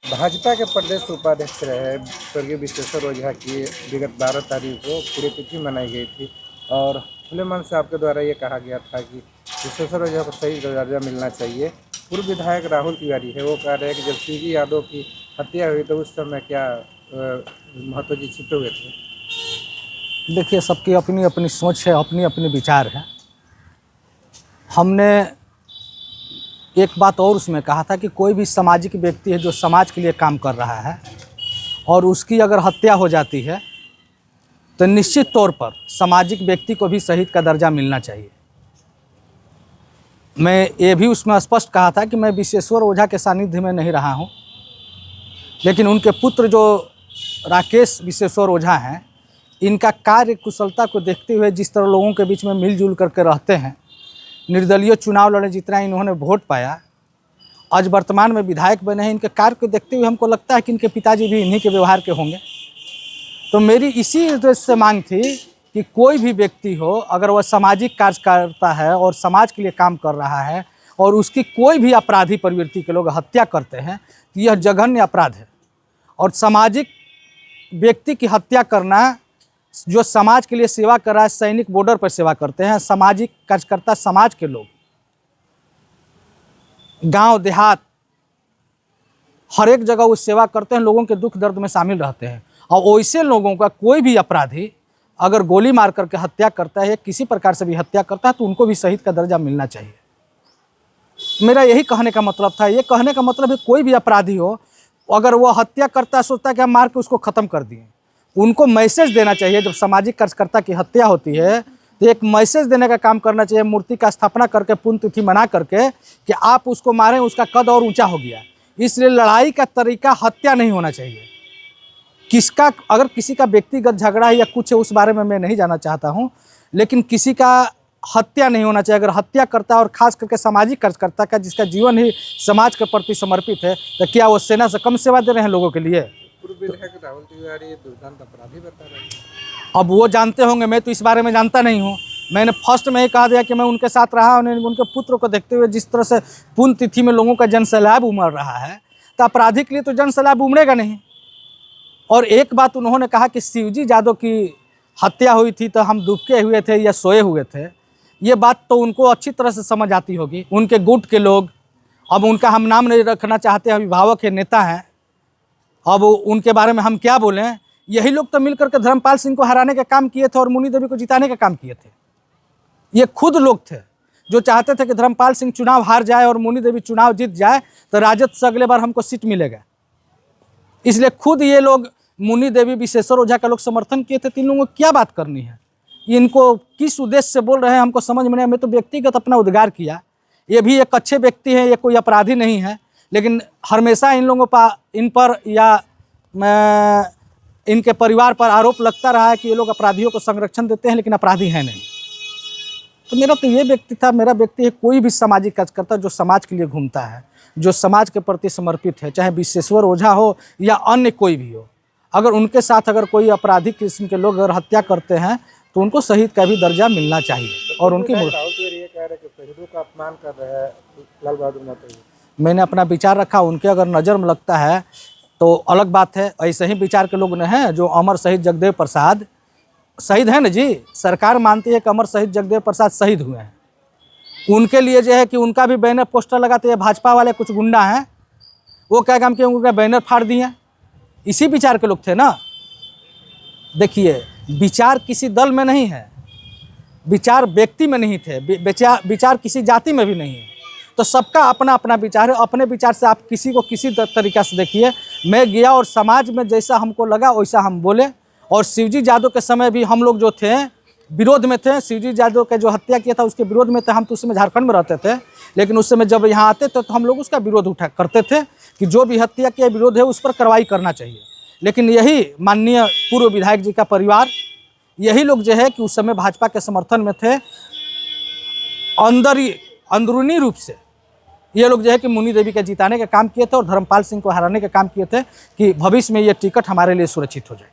भाजपा के प्रदेश उपाध्यक्ष रहे स्वर्गीय विश्वेश्वर ओझा की विगत 12 तारीख को पुण्यतिथि मनाई गई थी और खुले मन से आपके द्वारा ये कहा गया था कि विश्वेश्वर ओझा को सही दर्जा मिलना चाहिए। पूर्व विधायक राहुल तिवारी है, वो कह रहे हैं कि जब शिवजी यादव की हत्या हुई तो उस समय क्या महतो जी छिपे हुए थे। देखिए, सबकी अपनी अपनी सोच है, अपनी अपनी विचार है। हमने एक बात और उसमें कहा था कि कोई भी सामाजिक व्यक्ति है जो समाज के लिए काम कर रहा है और उसकी अगर हत्या हो जाती है तो निश्चित तौर पर सामाजिक व्यक्ति को भी शहीद का दर्जा मिलना चाहिए। मैं ये भी उसमें स्पष्ट कहा था कि मैं विश्वेश्वर ओझा के सानिध्य में नहीं रहा हूँ, लेकिन उनके पुत्र जो राकेश विश्वेश्वर ओझा हैं, इनका कार्य कुशलता को देखते हुए जिस तरह लोगों के बीच में मिलजुल करके रहते हैं, निर्दलीय चुनाव लड़े, जितना इन्होंने वोट पाया, आज वर्तमान में विधायक बने हैं, इनके कार्य को देखते हुए हमको लगता है कि इनके पिताजी भी इन्हीं के व्यवहार के होंगे। तो मेरी इसी उद्देश्य से मांग थी कि कोई भी व्यक्ति हो, अगर वह सामाजिक कार्य करता है और समाज के लिए काम कर रहा है और उसकी कोई भी अपराधी प्रवृत्ति के लोग हत्या करते हैं तो यह जघन्य अपराध है। और सामाजिक व्यक्ति की हत्या करना, जो समाज के लिए सेवा कर रहा है, सैनिक बॉर्डर पर सेवा करते हैं, सामाजिक कार्यकर्ता, समाज के लोग, गांव देहात हर एक जगह वो सेवा करते हैं, लोगों के दुख दर्द में शामिल रहते हैं। और वैसे लोगों का कोई भी अपराधी अगर गोली मार करके हत्या करता है या किसी प्रकार से भी हत्या करता है तो उनको भी शहीद का दर्जा मिलना चाहिए। मेरा यही कहने का मतलब था। ये कहने का मतलब है कोई भी अपराधी हो, अगर वो हत्या करता है, सोचता है कि हम मार के उसको ख़त्म कर दिए, उनको मैसेज देना चाहिए। जब सामाजिक कार्यकर्ता की हत्या होती है तो एक मैसेज देने का काम करना चाहिए, मूर्ति का स्थापना करके, पुण्यतिथि मना करके कि आप उसको मारें, उसका कद और ऊंचा हो गया। इसलिए लड़ाई का तरीका हत्या नहीं होना चाहिए। किसका अगर किसी का व्यक्तिगत झगड़ा है या कुछ है, उस बारे में मैं नहीं जाना चाहता हूँ, लेकिन किसी का हत्या नहीं होना चाहिए। अगर हत्या करता है, और ख़ास करके सामाजिक कार्यकर्ता का जिसका जीवन ही समाज के प्रति समर्पित है, तो क्या वो सेना से कम सेवा दे रहे हैं लोगों के लिए? राहुल तिवारी दुर्दांत अपराधी बता रहे हैं। अब वो जानते होंगे, मैं तो इस बारे में जानता नहीं हूँ। मैंने फर्स्ट में ही कहा दिया कि मैं उनके साथ रहा, उनके पुत्र को देखते हुए जिस तरह से पुण्यतिथि में लोगों का जनसैलाब उमड़ रहा है, तो अपराधी के लिए तो जनसैलाब उमड़ेगा नहीं। और एक बात उन्होंने कहा कि शिवजी यादव की हत्या हुई थी तो हम दुबके हुए थे या सोए हुए थे। ये बात तो उनको अच्छी तरह से समझ आती होगी, उनके गुट के लोग। अब उनका हम नाम नहीं रखना चाहते, अभिभावक के नेता हैं, अब उनके बारे में हम क्या बोलें। यही लोग तो मिलकर के धर्मपाल सिंह को हराने का काम किए थे और मुनि देवी को जिताने का काम किए थे। ये खुद लोग थे जो चाहते थे कि धर्मपाल सिंह चुनाव हार जाए और मुनि देवी चुनाव जीत जाए तो राजद से अगले बार हमको सीट मिलेगा। इसलिए खुद ये लोग मुनि देवी, विश्वेश्वर ओझा का लोग समर्थन किए थे। तीन लोगों को क्या बात करनी है, इनको किस उद्देश्य से बोल रहे हैं, हमको समझ में नहीं। मैं तो व्यक्तिगत अपना उद्गार किया। ये भी एक अच्छे व्यक्ति हैं, ये कोई अपराधी नहीं है, लेकिन हमेशा इन लोगों पर, इन पर या इनके परिवार पर आरोप लगता रहा है कि ये लोग अपराधियों को संरक्षण देते हैं, लेकिन अपराधी हैं नहीं। तो मेरा तो ये व्यक्ति था, मेरा व्यक्ति है कोई भी सामाजिक कार्यकर्ता जो समाज के लिए घूमता है, जो समाज के प्रति समर्पित है, चाहे विश्वेश्वर ओझा हो या अन्य कोई भी हो। अगर उनके साथ अगर कोई आपराधिक किस्म के लोग अगर हत्या करते हैं तो उनको शहीद का भी दर्जा मिलना चाहिए। और उनकी राहुल तिवारी ये कह रहे हैं कि शहीदों का अपमान कर रहे हैं लाल बहादुर महतो जी। मैंने अपना विचार रखा, उनके अगर नज़र में लगता है तो अलग बात है। ऐसे ही विचार के लोग ने हैं जो अमर शहीद जगदेव प्रसाद शहीद हैं ना जी, सरकार मानती है कि अमर शहीद जगदेव प्रसाद शहीद हुए हैं। उनके लिए जो है कि उनका भी बैनर पोस्टर लगाते हैं। भाजपा वाले कुछ गुंडा हैं, वो क्या काम किए, उनका बैनर फाड़ दिए। इसी विचार के लोग थे ना। देखिए, विचार किसी दल में नहीं है, विचार व्यक्ति में नहीं थे, विचार किसी जाति में भी नहीं है। तो सबका अपना अपना विचार है। अपने विचार से आप किसी को किसी तरीक़ा से देखिए। मैं गया और समाज में जैसा हमको लगा वैसा हम बोले। और शिवजी यादव के समय भी हम लोग जो थे विरोध में थे। शिवजी यादव का जो हत्या किया था उसके विरोध में थे। हम तो उस समय झारखंड में रहते थे, लेकिन उस समय जब यहाँ आते थे तो हम लोग उसका विरोध उठा करते थे कि जो भी हत्या किया विरोध है उस पर कार्रवाई करना चाहिए। लेकिन यही माननीय पूर्व विधायक जी का परिवार, यही लोग जो है कि उस समय भाजपा के समर्थन में थे। अंदरूनी रूप से ये लोग जो है कि मुनि देवी के जिताने का काम किए थे और धर्मपाल सिंह को हराने का काम किए थे कि भविष्य में ये टिकट हमारे लिए सुरक्षित हो जाए।